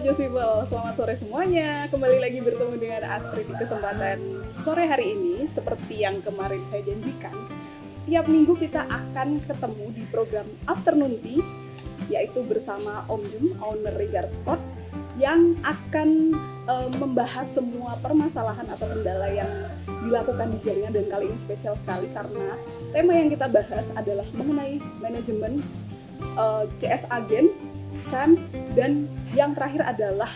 Just People, selamat sore semuanya. Kembali lagi bertemu dengan Astrid di kesempatan sore hari ini. Seperti yang kemarin saya janjikan, tiap minggu kita akan ketemu di program Afternoon Tea, yaitu bersama Om Jum, owner Regar Sport, yang akan membahas semua permasalahan atau kendala yang dilakukan di jaringan. Dan kali ini spesial sekali karena tema yang kita bahas adalah mengenai manajemen CS Agen, SAM, dan yang terakhir adalah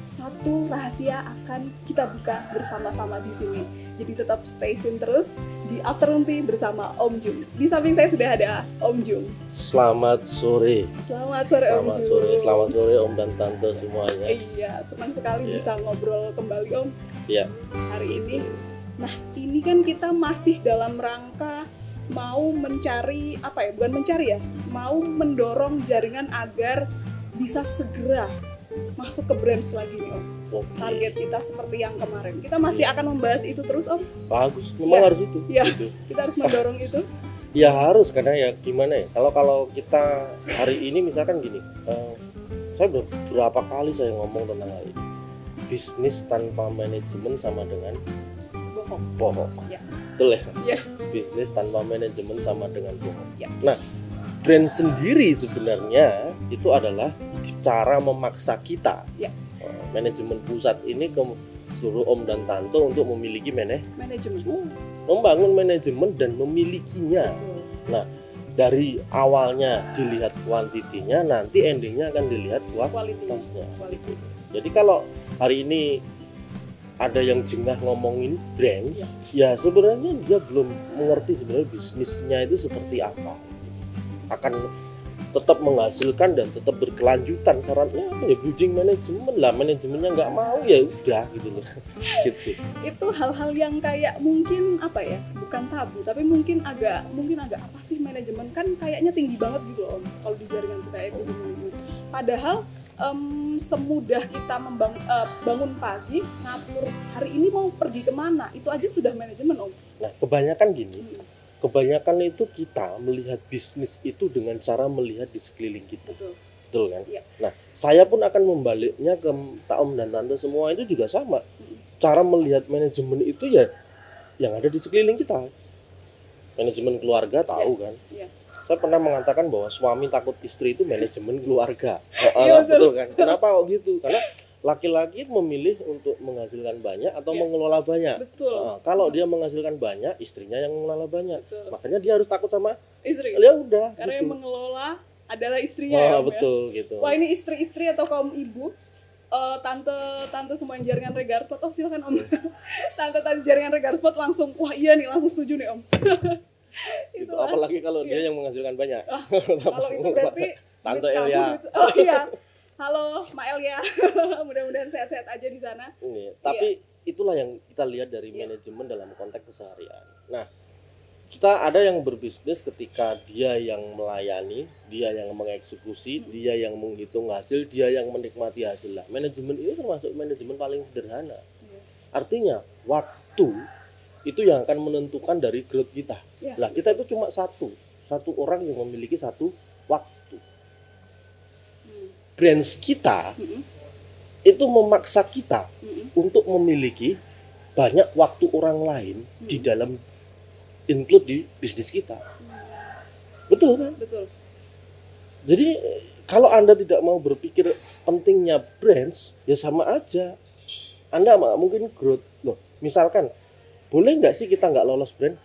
satu rahasia akan kita buka bersama-sama di sini. Jadi tetap stay tune terus di Afternoon Tea bersama Om Jum. Di samping saya sudah ada Om Jum. Selamat sore. Selamat sore Om Jum. Selamat sore Om dan Tante semuanya. Iya, senang sekali bisa ngobrol kembali Om. Iya. Hari ini. Nah, ini kan kita masih dalam rangka mau mencari apa ya? Bukan mencari ya, mau mendorong jaringan agar bisa segera masuk ke brands lagi nih Om. Oke. Target kita seperti yang kemarin. Kita masih akan membahas itu terus Om. Bagus, memang harus itu. Iya. Gitu. Kita harus mendorong itu. Ya harus, karena ya gimana ya, kalau kita hari ini misalkan gini, saya beberapa kali saya ngomong tentang hal ini. Bisnis tanpa manajemen sama dengan bohong. Ya. Betul ya? Iya. Bisnis tanpa manajemen sama dengan bohong. Ya. Nah, brand sendiri sebenarnya itu adalah cara memaksa kita, Ya. Manajemen pusat ini ke seluruh Om dan Tante untuk memiliki Manajemen. membangun manajemen dan memilikinya. Betul. Dari awalnya dilihat kuantitinya, nanti endingnya akan dilihat Quality. kualitasnya. Kualitas. Jadi kalau hari ini ada yang jengah ngomongin brands, ya sebenarnya dia belum mengerti sebenarnya bisnisnya itu seperti apa. Akan tetap menghasilkan dan tetap berkelanjutan. Syaratnya apa ya? Building manajemen lah, manajemennya nggak mau ya udah gitu loh. Gitu. Itu hal-hal yang kayak mungkin apa ya, bukan tabu tapi mungkin agak apa sih manajemen, kan kayaknya tinggi banget gitu Om kalau di jaringan kita ya. Padahal semudah kita bangun pagi ngatur hari ini mau pergi kemana, itu aja sudah manajemen Om. Nah kebanyakan gini, kebanyakan itu kita melihat bisnis itu dengan cara melihat di sekeliling kita. Betul kan? Iya. Nah, saya pun akan membaliknya ke Om dan Tante semua itu juga sama. Cara melihat manajemen itu ya yang ada di sekeliling kita. Manajemen keluarga tahu kan? Iya. Saya pernah mengatakan bahwa suami takut istri itu manajemen keluarga. Iya, Betul kan? Kenapa kok gitu? Karena laki-laki memilih untuk menghasilkan banyak atau mengelola banyak. Betul. Nah, kalau dia menghasilkan banyak, istrinya yang mengelola banyak. Betul. Makanya dia harus takut sama Istri. ya udah. Karena gitu. yang mengelola adalah istrinya ya, Om, betul gitu. Wah, ini istri-istri atau kaum ibu, tante semua yang jaringan Regar Sport. Oh silakan Om. Tante jaringan Regar Sport langsung, wah iya nih, langsung setuju nih Om. Itu apalagi kalau dia yang menghasilkan banyak. Kalau itu berarti Tante duit kamu Elia. gitu. Oh iya. Halo Mak Elia. Mudah-mudahan sehat-sehat aja di sana. Tapi itulah yang kita lihat dari manajemen dalam konteks keseharian. Nah, kita ada yang berbisnis ketika dia yang melayani, dia yang mengeksekusi, dia yang menghitung hasil, dia yang menikmati hasil. Lah, manajemen ini termasuk manajemen paling sederhana. Artinya, waktu itu yang akan menentukan dari growth kita. Lah, kita itu cuma satu orang yang memiliki satu waktu. Brands kita itu memaksa kita untuk memiliki banyak waktu orang lain di dalam include di bisnis kita. Betul kan? Betul. Jadi kalau Anda tidak mau berpikir pentingnya brands, ya sama aja. Anda mungkin growth. Loh, misalkan boleh nggak sih kita nggak lolos brand?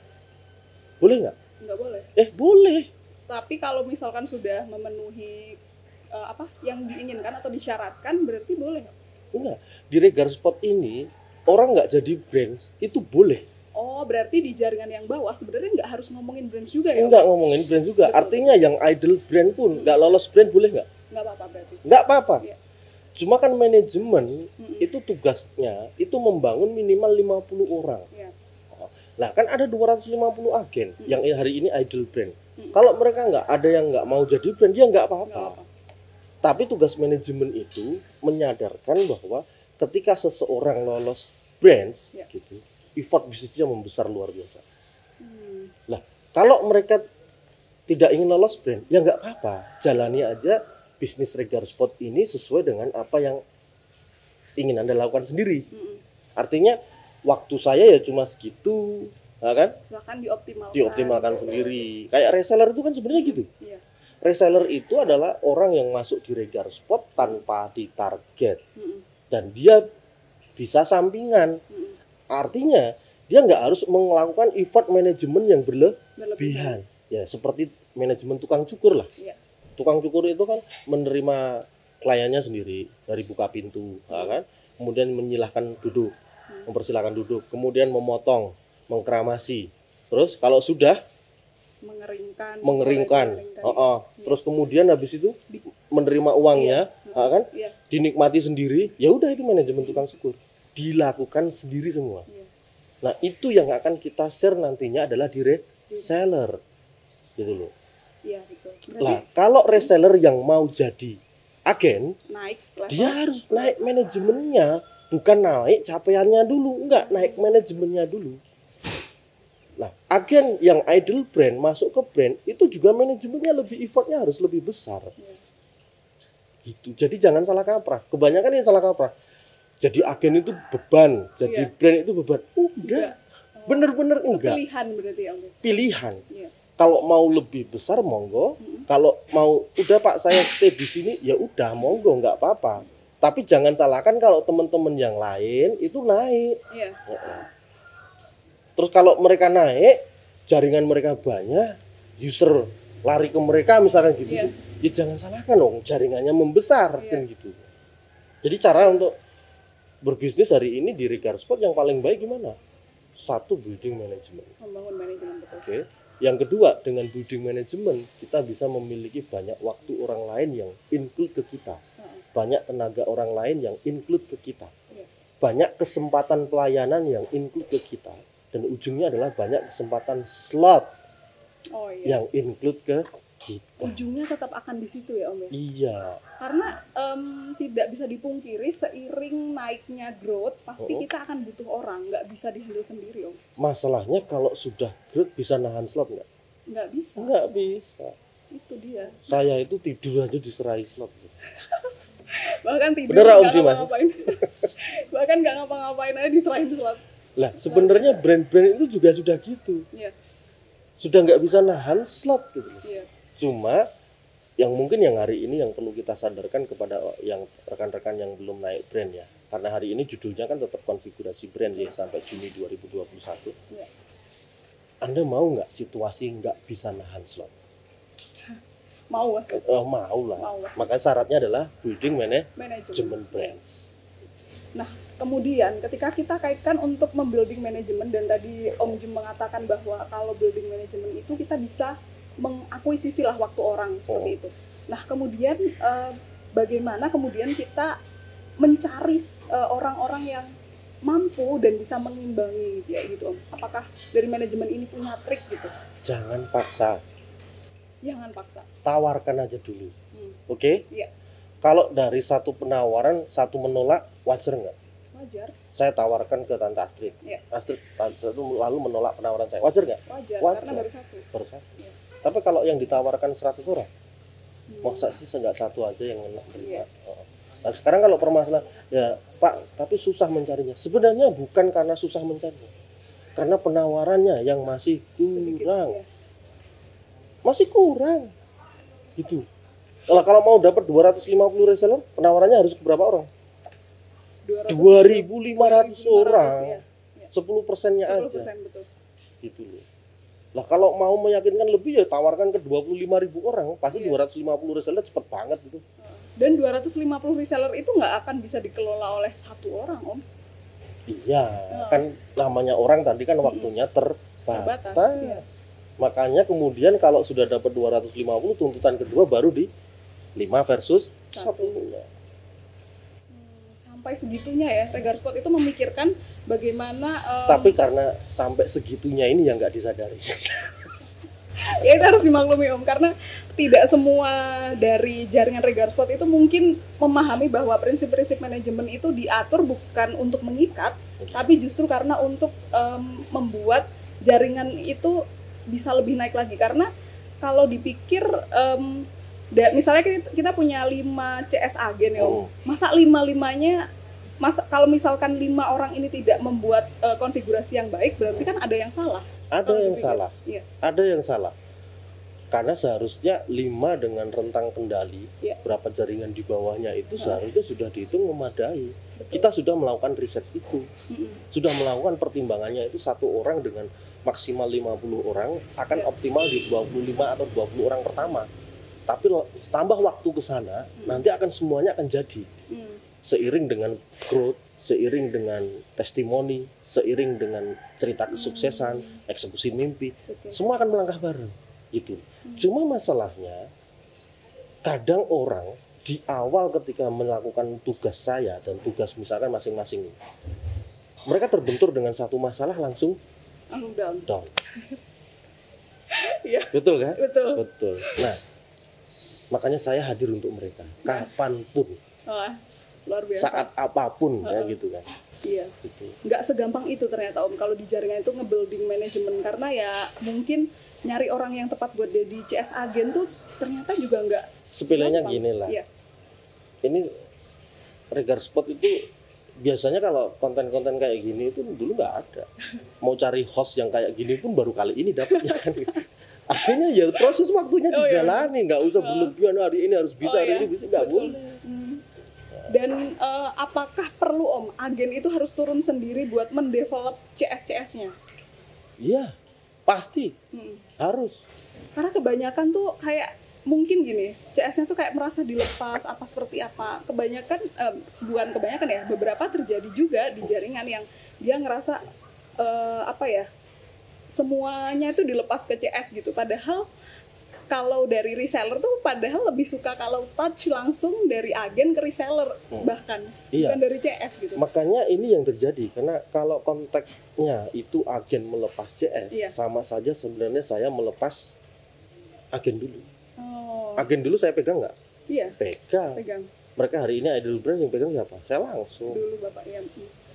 Boleh nggak? Nggak boleh. Boleh. Tapi kalau misalkan sudah memenuhi yang diinginkan atau disyaratkan, berarti boleh nggak? Enggak. Di Regar Sport ini orang nggak jadi brands itu boleh. Oh, berarti di jaringan yang bawah sebenarnya nggak harus ngomongin brands juga ya? Enggak ngomongin brand juga. Betul. Artinya yang idle brand pun nggak lolos brand boleh nggak? Nggak apa-apa berarti. Nggak apa-apa. Iya. Cuma kan manajemen itu tugasnya itu membangun minimal 50 orang. Iya. Nah kan ada 250 agen yang hari ini idle brand. Kalau mereka nggak ada yang nggak mau jadi brand, ya nggak apa-apa. Tapi tugas manajemen itu menyadarkan bahwa ketika seseorang lolos brands, gitu, effort bisnisnya membesar luar biasa. Lah kalau mereka tidak ingin lolos brand, ya nggak apa-apa, jalani aja bisnis Regar Sport ini sesuai dengan apa yang ingin Anda lakukan sendiri. Mm-mm. Artinya waktu saya ya cuma segitu, ya kan? Silakan dioptimalkan. Dioptimalkan sendiri. Kayak reseller itu kan sebenarnya gitu. Iya. Reseller itu adalah orang yang masuk di Regar Spot tanpa ditarget Mm-mm. dan dia bisa sampingan. Mm-mm. Artinya dia nggak harus melakukan effort manajemen yang berlebihan. Ya seperti manajemen tukang cukur lah. Iya. Tukang cukur itu kan menerima kliennya sendiri dari buka pintu, ya kan? Kemudian menyilahkan duduk, mempersilahkan duduk, kemudian memotong, mengkeramasi. Terus kalau sudah mengeringkan. Terus kemudian habis itu menerima uangnya, ya kan? Iya. Dinikmati sendiri. Ya udah itu manajemen tukang cukur. Dilakukan sendiri semua. Iya. Nah, itu yang akan kita share nantinya adalah di reseller. Gitu loh. Iya, betul. Lah, kalau reseller yang mau jadi agen, Naik level. dia harus naik manajemennya, bukan naik capaiannya dulu, enggak, naik manajemennya dulu. Nah, agen yang idle brand masuk ke brand itu juga manajemennya lebih, effortnya harus lebih besar. Iya. Gitu. Jadi jangan salah kaprah. Kebanyakan yang salah kaprah. Jadi agen itu beban, jadi Iya. brand itu beban. Enggak. Bener-bener Itu enggak. pilihan berarti ya, Om. Pilihan. Iya. Kalau mau lebih besar monggo. Kalau mau udah Pak saya stay di sini ya udah monggo, nggak apa-apa. Tapi jangan salahkan kalau teman-teman yang lain itu naik. Iya. Terus kalau mereka naik, jaringan mereka banyak, user lari ke mereka misalkan gitu. Iya. Ya jangan salahkan dong, jaringannya membesar Iya. kan gitu. Jadi cara untuk berbisnis hari ini di Regar Spot yang paling baik gimana? Satu, building management. Membangun manajemen, betul. Oke. Yang kedua, dengan building management kita bisa memiliki banyak waktu orang lain yang include ke kita. Banyak tenaga orang lain yang include ke kita. Iya. Banyak kesempatan pelayanan yang include ke kita. Dan ujungnya adalah banyak kesempatan slot Oh iya. yang include ke kita. Ujungnya tetap akan di situ ya, Om ya. Iya. Karena tidak bisa dipungkiri seiring naiknya growth pasti kita akan butuh orang, nggak bisa dihandle sendiri, Om. Masalahnya kalau sudah growth bisa nahan slot nggak? Nggak bisa. Nggak bisa. Itu dia. Saya itu tidur aja diserahi slot. Bahkan tidur Bener, Om nggak Dimas? ngapa-ngapain. Bahkan nggak ngapa-ngapain aja diserahin slot. Lah sebenarnya brand-brand itu juga sudah gitu. Iya. Sudah nggak bisa nahan slot gitu. Iya. Cuma yang mungkin yang hari ini yang perlu kita sadarkan kepada yang rekan-rekan yang belum naik brand ya. Karena hari ini judulnya kan tetap konfigurasi brand ya sampai Juni 2021. Iya. Anda mau nggak situasi nggak bisa nahan slot? Mau Mas. Mau lah. Mau, Mas. Makanya syaratnya adalah building Manajemen. management brands. Nah, kemudian ketika kita kaitkan untuk membuilding manajemen dan tadi Om Jim mengatakan bahwa kalau building manajemen itu kita bisa mengakuisisi lah waktu orang seperti itu. Nah, kemudian bagaimana kemudian kita mencari orang-orang yang mampu dan bisa mengimbangi gitu ya gitu Om. Apakah dari manajemen ini punya trik gitu? Jangan paksa, Jangan paksa. tawarkan aja dulu. Hmm. Oke? Iya. Kalau dari satu penawaran, satu menolak, wajar nggak? Wajar, Saya tawarkan ke Tante Astrid. Iya. Astrid lalu menolak penawaran saya. Wajar nggak? wajar, Wajar. karena baru satu. Baru satu. Iya. Tapi kalau yang ditawarkan 100 orang, Hmm. masa sih nggak satu aja yang enak Iya. Nah, sekarang kalau permasalahan, ya Pak, tapi susah mencarinya. Sebenarnya bukan karena susah mencarinya, karena penawarannya yang masih Sedikit, kurang. ya. Masih kurang. Gitu. Kalau mau dapat 250 reseller, penawarannya harus ke berapa orang? 2.500 orang. Ya. 10%-nya aja. 10% betul. Gitu loh. Lah kalau mau meyakinkan lebih ya tawarkan ke 25.000 orang, pasti Iya. 250 reseller cepet banget gitu. Dan 250 reseller itu nggak akan bisa dikelola oleh satu orang, Om. Iya, kan namanya orang tadi kan waktunya Terbatas, terbatas. iya. Makanya kemudian kalau sudah dapat 250, tuntutan kedua baru di 5 versus Satu. 1. Sampai segitunya ya, Regar Spot itu memikirkan bagaimana Tapi karena sampai segitunya ini yang nggak disadari. ya itu harus dimaklumi Om, karena tidak semua dari jaringan Regar Spot itu mungkin memahami bahwa prinsip-prinsip manajemen itu diatur bukan untuk mengikat, tapi justru karena untuk membuat jaringan itu bisa lebih naik lagi. Karena kalau dipikir misalnya kita punya 5 CS agen ya Om, masa 5-5-nya kalau misalkan 5 orang ini tidak membuat konfigurasi yang baik, berarti kan ada yang salah. Ada yang dipikir. salah. Iya. Ada yang salah. Karena seharusnya 5 dengan rentang kendali, Iya. berapa jaringan di bawahnya itu seharusnya sudah dihitung memadai. Betul. Kita sudah melakukan riset itu. Mm-mm. Sudah melakukan pertimbangannya itu, satu orang dengan maksimal 50 orang akan Iya. optimal di 25 atau 20 orang pertama. Tapi tambah waktu ke sana, nanti akan semuanya akan jadi. Mm. Seiring dengan growth, seiring dengan testimoni, seiring dengan cerita kesuksesan, eksekusi mimpi, Betul. semua akan melangkah bareng gitu. Cuma masalahnya kadang orang di awal ketika melakukan tugas saya dan tugas misalkan masing-masing, mereka terbentur dengan satu masalah langsung Down. down. Iya. Betul kan? Betul. Betul. Nah, makanya saya hadir untuk mereka kapanpun, Wah, luar biasa. saat apapun ya gitu kan. Iya. Gitu. Nggak segampang itu ternyata Om kalau di jaringan itu nge-building manajemen, karena ya mungkin nyari orang yang tepat buat jadi CS agen tuh ternyata juga nggak Sepelenya gampang. gini lah. Iya. Ini Regar Spot itu biasanya kalau konten-konten kayak gini itu dulu nggak ada. Mau cari host yang kayak gini pun baru kali ini dapatnya kan. Artinya ya proses waktunya Oh, iya. dijalani, nggak usah berlebihan hari ini harus bisa, Oh, hari iya. ini bisa, nggak Betul. boleh. Dan apakah perlu Om agen itu harus turun sendiri buat mendevelop CS-CS-nya? Iya, pasti Hmm. harus. Karena kebanyakan tuh kayak mungkin gini, CS-nya tuh kayak merasa dilepas apa seperti apa. Kebanyakan bukan kebanyakan ya, beberapa terjadi juga di jaringan yang dia ngerasa apa ya, semuanya itu dilepas ke CS gitu. Padahal kalau dari reseller tuh padahal lebih suka kalau touch langsung dari agen ke reseller bahkan Iya. bukan dari CS gitu. Makanya ini yang terjadi, karena kalau konteksnya itu agen melepas CS, Iya. sama saja sebenarnya saya melepas agen dulu. Oh, Agen dulu saya pegang nggak? iya, Pegang. pegang Mereka hari ini Idol Brand yang pegang siapa? Saya langsung. dulu Bapak ya.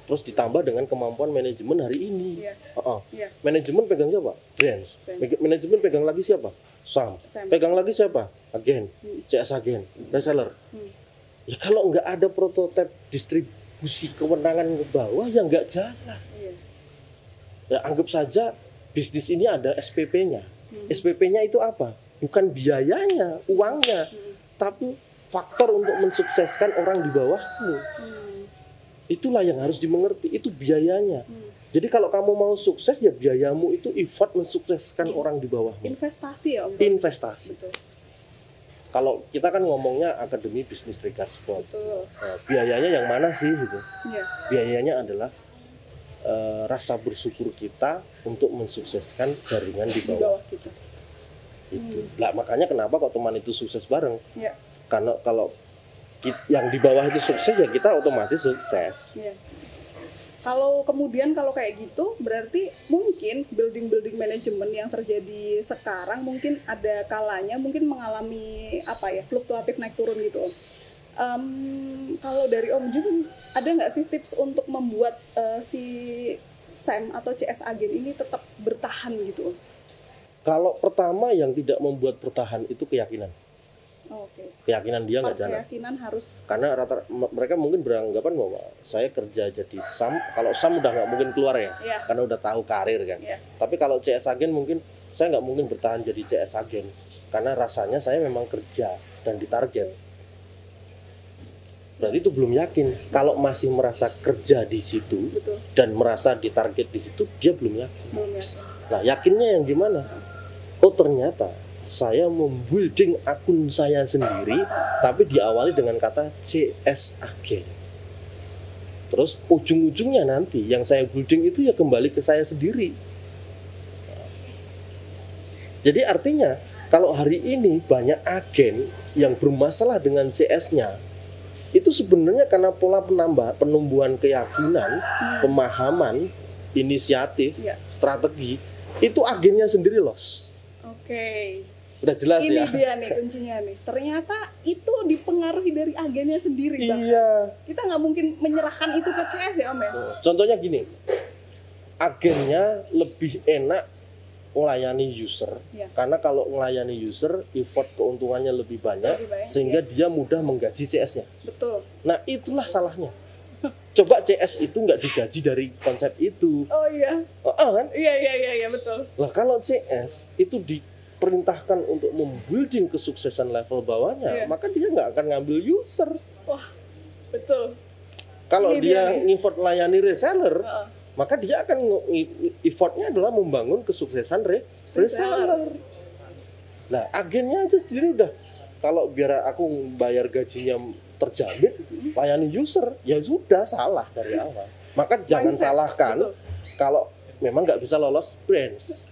Terus ditambah dengan kemampuan manajemen hari ini. Iya. Oh, Iya. manajemen pegang siapa? Brands. Brands. Manajemen pegang lagi siapa? Sam. Sam. Pegang lagi siapa? Agen. CS agen. Reseller. Ya kalau nggak ada prototipe distribusi kewenangan ke bawah ya nggak jalan. Iya. Ya anggap saja bisnis ini ada SPP-nya. Hmm. SPP-nya itu apa? Bukan biayanya, uangnya, tapi faktor untuk mensukseskan orang di bawahmu. Itulah yang harus dimengerti, itu biayanya. Jadi kalau kamu mau sukses ya biayamu itu effort mensukseskan orang di bawahmu. Investasi ya Om. Investasi. Betul. Kalau kita kan ngomongnya Akademi Bisnis Regar Spot. Betul. Biayanya yang mana sih gitu? Iya. Biayanya adalah rasa bersyukur kita untuk mensukseskan jaringan di Di bawah. bawah kita. Itu. Lah makanya kenapa kok teman itu sukses bareng? Iya. Karena kalau yang di bawah itu sukses ya kita otomatis sukses. Iya. Kalau kayak gitu berarti mungkin building manajemen yang terjadi sekarang mungkin ada kalanya mungkin mengalami apa ya, fluktuatif naik turun gitu Om. Kalau dari Om Jun ada nggak sih tips untuk membuat si SAM atau CS agen ini tetap bertahan gitu Om? Kalau pertama yang tidak membuat bertahan itu keyakinan. Oke. Keyakinan dia nggak jalan. Keyakinan harus. Karena mereka mungkin beranggapan bahwa saya kerja jadi SAM, kalau SAM udah nggak mungkin keluar ya, Iya. karena udah tahu karir kan. Iya. Tapi kalau CS agen mungkin saya nggak mungkin bertahan jadi CS agen, karena rasanya saya memang kerja dan ditarget. Berarti itu belum yakin. Kalau masih merasa kerja di situ Betul. dan merasa ditarget di situ, dia belum yakin. Belum yakin. Nah, yakinnya yang gimana? Oh, ternyata saya membuilding akun saya sendiri, tapi diawali dengan kata CS agen. Terus ujung-ujungnya nanti yang saya building itu ya kembali ke saya sendiri. Jadi artinya kalau hari ini banyak agen yang bermasalah dengan CS-nya, itu sebenarnya karena pola penumbuhan keyakinan, pemahaman, inisiatif, Iya. strategi, itu agennya sendiri loss. Oke. Udah jelas Ini ya? dia nih kuncinya nih. Ternyata itu dipengaruhi dari agennya sendiri bahkan. Iya. Kita nggak mungkin menyerahkan itu ke CS ya Om ya? Contohnya gini, agennya lebih enak melayani user, Iya. karena kalau melayani user, effort keuntungannya lebih banyak, Lebih banyak, sehingga dia mudah menggaji CS-nya. Betul. Nah itulah salahnya. Coba CS itu nggak digaji dari konsep itu. Oh iya. Kan? Iya betul. Lah kalau CS itu diperintahkan untuk membuilding kesuksesan level bawahnya, maka dia nggak akan ngambil user. Wah, betul. Kalau Ini dia dia effort layani reseller, maka dia akan effortnya adalah membangun kesuksesan reseller. Nah, agennya aja sendiri udah, kalau biar aku bayar gajinya terjamin, layani user, ya sudah salah dari awal. Maka jangan salahkan kalau memang nggak bisa lolos brands.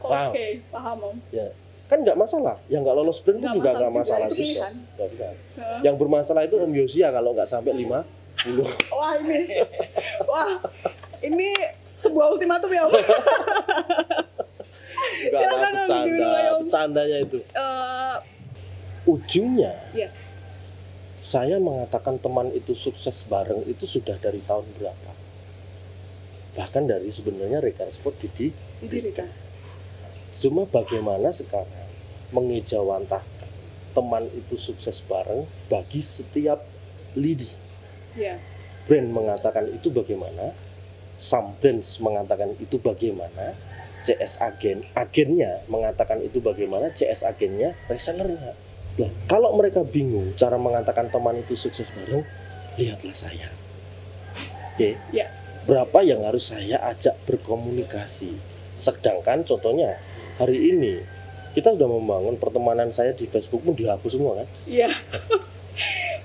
Oke, paham Om. Ya, kan nggak masalah. Yang nggak lolos brand pun juga nggak masalah juga. Yang bermasalah itu Om Yosia kalau nggak sampai 50. Wah, ini sebuah ultimatum ya Om. Silakan bercandanya itu. Ujungnya, saya mengatakan teman itu sukses bareng itu sudah dari tahun berapa? Bahkan dari sebenarnya Rekarsport didirikan. Cuma bagaimana sekarang mengejawantahkan teman itu sukses bareng bagi setiap lidi. Brand mengatakan itu bagaimana, some brands mengatakan itu bagaimana, CS agennya mengatakan itu bagaimana, CS agennya, resellernya. Nah, kalau mereka bingung cara mengatakan teman itu sukses bareng, lihatlah saya. Oke. Berapa yang harus saya ajak berkomunikasi. Sedangkan contohnya hari ini kita sudah membangun pertemanan saya di Facebook pun dihapus semua kan? Iya.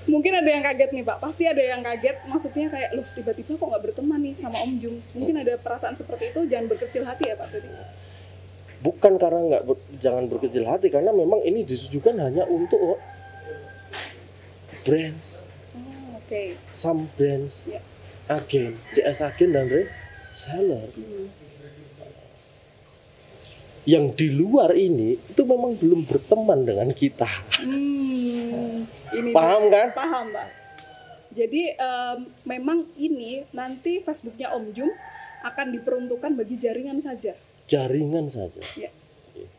Mungkin ada yang kaget nih Pak, pasti ada yang kaget, maksudnya kayak loh tiba-tiba kok nggak berteman nih sama Om Jung. Mungkin ada perasaan seperti itu, jangan berkecil hati ya Pak tadi. Bukan karena jangan berkecil hati, karena memang ini ditujukan hanya untuk brands. Some brands, agen, CS agen dan reseller. Yang di luar ini itu memang belum berteman dengan kita. Ini paham kan? Paham Pak. Jadi memang ini nanti Facebooknya Om Jung akan diperuntukkan bagi jaringan saja. Jaringan saja.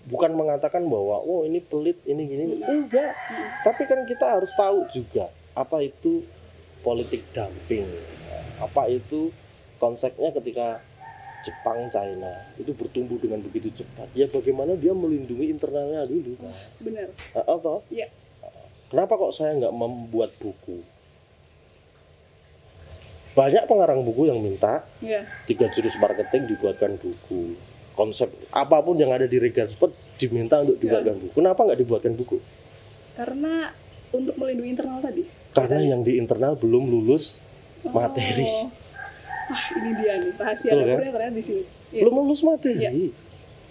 Bukan mengatakan bahwa ini pelit, ini gini. Enggak. Tapi kan kita harus tahu juga apa itu politik dumping. Apa itu konsepnya ketika Jepang, China itu bertumbuh dengan begitu cepat. Ya bagaimana dia melindungi internalnya dulu. Benar. Iya. Kenapa kok saya nggak membuat buku? Banyak pengarang buku yang minta 3 jurus marketing dibuatkan buku. Konsep apapun yang ada di Rekarsport diminta untuk dibuatkan buku. Kenapa nggak dibuatkan buku? Karena untuk melindungi internal tadi. Karena yang di internal belum lulus materi. Wah, ini dia nih rahasia dapurnya ternyata di sini. Belum lulus materi.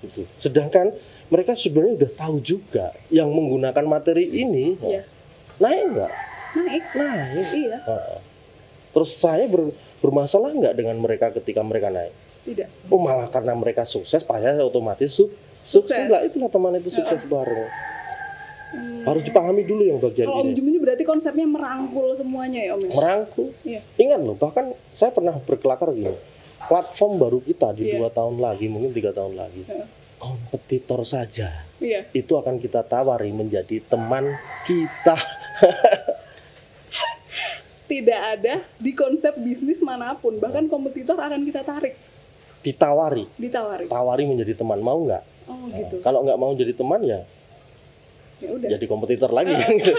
Gitu. Sedangkan mereka sebenarnya udah tahu juga yang menggunakan materi ini naik nggak? Naik. Iya. Terus saya bermasalah nggak dengan mereka ketika mereka naik? Tidak. Malah karena mereka sukses, saya otomatis sukses lah. Itulah teman itu sukses bareng. Harus dipahami dulu yang bagian ini. Kalau Om Jung ini berarti konsepnya merangkul semuanya ya Om? Merangkul. Ingat loh, bahkan saya pernah berkelakar gini. Platform baru kita di 2 tahun lagi, mungkin 3 tahun lagi, kompetitor saja itu akan kita tawari menjadi teman kita. Tidak ada di konsep bisnis manapun, bahkan kompetitor akan kita tarik. Ditawari. Tawari menjadi teman, mau nggak? Gitu. Kalau nggak mau jadi teman ya udah. Jadi kompetitor lagi kan gitu.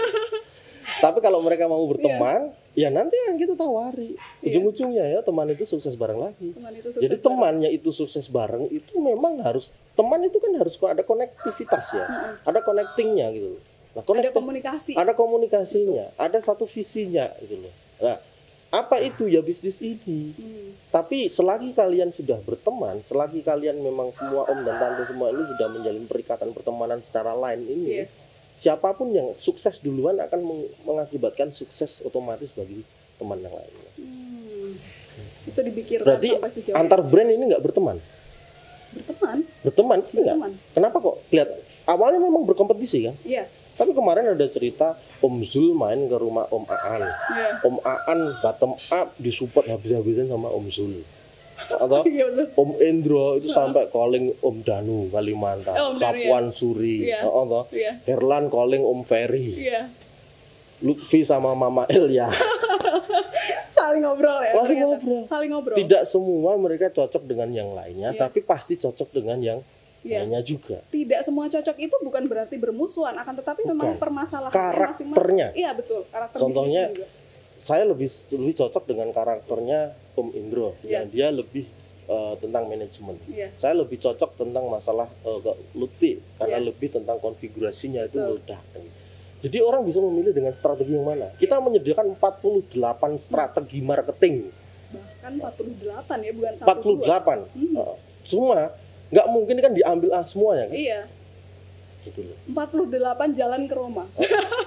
Tapi kalau mereka mau berteman, ya nanti yang kita tawari. Ujung-ujungnya ya teman itu sukses bareng lagi. Jadi temannya itu sukses bareng itu memang harus, teman itu kan harus ada konektivitas ya. Ada connectingnya gitu. Nah, ada komunikasi. Ada komunikasinya, ada satu visinya gitu loh. Nah, apa itu ya bisnis ini? Tapi selagi kalian sudah berteman, selagi kalian memang semua om dan tante semua ini sudah menjalin perikatan pertemanan secara lain ini, siapapun yang sukses duluan akan mengakibatkan sukses otomatis bagi teman yang lainnya. Itu dipikirkan. Berarti antar brand ini nggak berteman? Berteman. Kenapa kok? Lihat, awalnya memang berkompetisi kan? Iya. Tapi kemarin ada cerita Om Zul main ke rumah Om Aan. Om Aan bottom up disupport habis-habisan sama Om Zul. Atau Om Endro itu sampai calling Om Danu Kalimantan, Sapuan Suri, Herlan calling Om Ferry, Lutfi sama Mama Elia. Saling ngobrol ya. Masih ternyata. ngobrol. Saling ngobrol. Tidak semua mereka cocok dengan yang lainnya, Iya. tapi pasti cocok dengan yang Iya. lainnya juga. Tidak semua cocok itu bukan berarti bermusuhan, akan tetapi memang Bukan. permasalahan Karakternya. Iya betul, karakter Contohnya, bisnisnya juga. Saya lebih cocok dengan karakternya Om Indro, Iya. yang dia lebih tentang manajemen. Iya. Saya lebih cocok tentang masalah ke Lutfi karena Iya. lebih tentang konfigurasinya itu Betul. meledak. Jadi orang bisa memilih dengan strategi yang mana. Kita menyediakan 48 strategi marketing. Bahkan 48 ya, bukan 1 48. Semua nggak mungkin kan diambil semuanya kan? Iya, Gitu loh. 48 jalan ke Roma.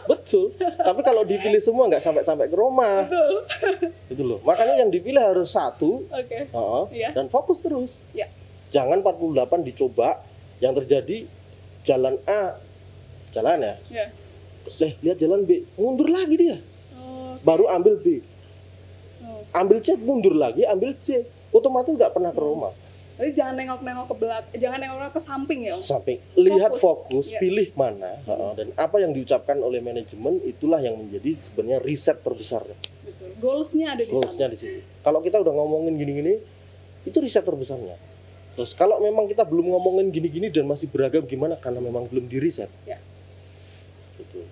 Betul. Tapi kalau dipilih semua nggak sampai ke Roma. Betul. Gitu loh. Makanya yang dipilih harus satu. Oke. Iya. Dan fokus terus. Iya. Jangan 48 dicoba, yang terjadi jalan A, jalan ya. Iya. Lihat jalan B, mundur lagi dia. Oh, Baru ambil B. oh. Ambil C, mundur lagi, ambil C. Otomatis nggak pernah ke Roma. Jadi jangan nengok-nengok ke belakang, jangan nengok ke samping ya, Om. Sampai lihat fokus, Iya. pilih mana, dan apa yang diucapkan oleh manajemen itulah yang menjadi sebenarnya riset terbesarnya. Betul. Goals-nya ada di Goalsnya sana. di situ. Kalau kita udah ngomongin gini-gini, itu riset terbesarnya. Terus kalau memang kita belum ngomongin gini-gini dan masih beragam gimana? Karena memang belum di riset. Ya. Gitu.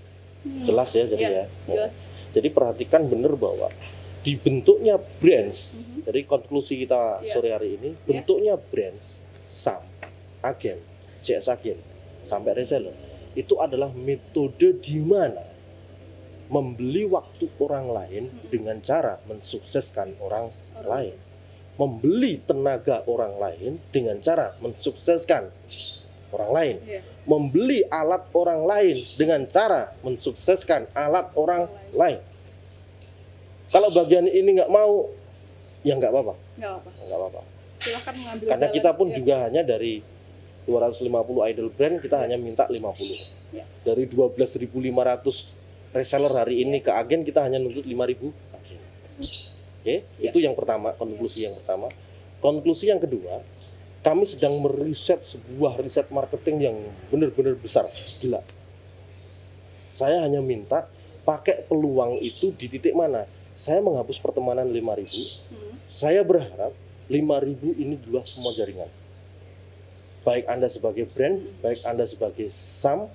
Jelas ya jadi Iya, ya. jelas. Jadi perhatikan bener bahwa dibentuknya brands. Jadi konklusi kita Iya. sore hari ini, bentuknya brands, SAM, agen, CS agen, sampai reseller. Itu adalah metode di mana membeli waktu orang lain dengan cara mensukseskan orang lain. Membeli tenaga orang lain dengan cara mensukseskan orang lain. Iya. Membeli alat orang lain dengan cara mensukseskan alat orang lain. Kalau bagian ini nggak mau, ya nggak apa-apa. Nggak apa. Nggak apa-apa. Silahkan mengambil Karena jalan. kita pun Iya. juga hanya dari 250 idle brand, kita hanya minta 50. Ya. Dari 12.500 reseller hari ini ke agen, kita hanya nuntut 5.000 agen. Oke, Ya. itu yang pertama, konklusi yang pertama. Konklusi yang kedua, kami sedang meriset sebuah riset marketing yang benar-benar besar, gila. Saya hanya minta pakai peluang itu di titik mana? Saya menghapus pertemanan 5.000. Saya berharap 5.000 ini luas semua jaringan. Baik Anda sebagai brand, baik Anda sebagai SAM,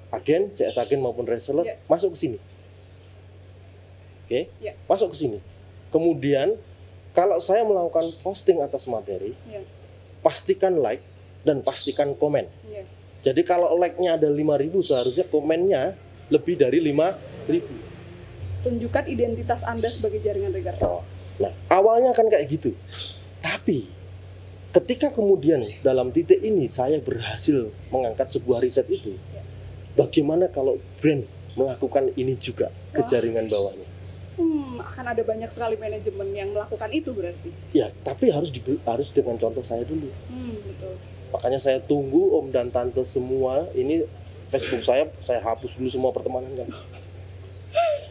agen, CS agen maupun reseller, Ya. masuk ke sini. Oke? Ya. Masuk ke sini. Kemudian kalau saya melakukan posting atas materi, Ya. pastikan like dan pastikan komen. Iya. Jadi kalau like-nya ada 5.000, seharusnya komennya lebih dari 5.000. Tunjukkan identitas Anda sebagai jaringan regar. Nah, awalnya kan kayak gitu. Tapi ketika kemudian dalam titik ini saya berhasil mengangkat sebuah riset itu, bagaimana kalau brand melakukan ini juga ke Wah. jaringan bawahnya? Akan ada banyak sekali manajemen yang melakukan itu berarti. Ya, tapi harus dengan contoh saya dulu. Betul. Makanya saya tunggu om dan tante semua ini Facebook saya hapus dulu semua pertemanan kan.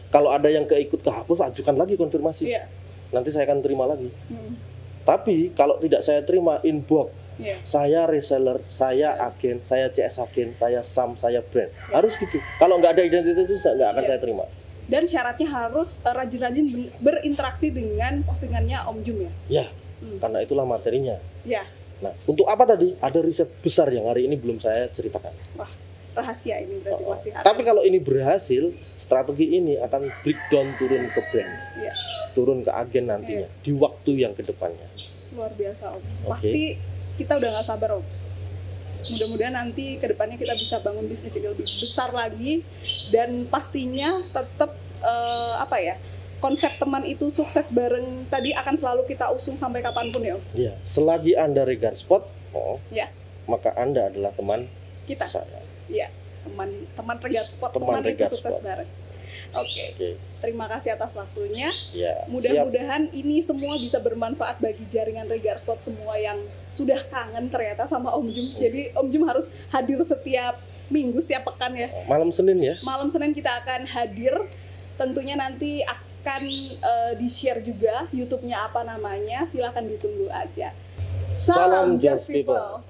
Kalau ada yang kehapus, ajukan lagi konfirmasi. Iya. Nanti saya akan terima lagi. Hmm. Tapi kalau tidak saya terima, inbox. Iya. Saya reseller, saya agen, saya CS agen, saya SAM, saya brand. Harus gitu. Kalau nggak ada identitas itu nggak akan Iya. saya terima. Dan syaratnya harus rajin-rajin berinteraksi dengan postingannya Om Jum ya. Ya, karena itulah materinya. Ya. Nah, untuk apa tadi? Ada riset besar yang hari ini belum saya ceritakan. Wah, rahasia ini berarti masih ada. Tapi kalau ini berhasil, strategi ini akan breakdown turun ke brand, Iya. turun ke agen nantinya di waktu yang kedepannya. Luar biasa Om. Oke. Pasti kita udah nggak sabar Om. Mudah-mudahan nanti kedepannya kita bisa bangun bisnis yang lebih besar lagi dan pastinya tetap konsep teman itu sukses bareng tadi akan selalu kita usung sampai kapanpun ya Om. Ya, selagi Anda regar spot, Ya. maka Anda adalah teman Kita. saya. Iya, teman regar spot, Teman teman itu regar sukses spot. bareng. Oke. Oke, Terima kasih atas waktunya. ya. Siap. Mudah-mudahan ini semua bisa bermanfaat bagi jaringan Regar Spot semua yang sudah kangen ternyata sama Om Jum. Jadi Om Jum harus hadir setiap minggu, setiap pekan ya. Malam Senin ya. Malam Senin kita akan hadir. Tentunya nanti akan di-share juga YouTube-nya apa namanya. Silahkan ditunggu aja. Salam Just People.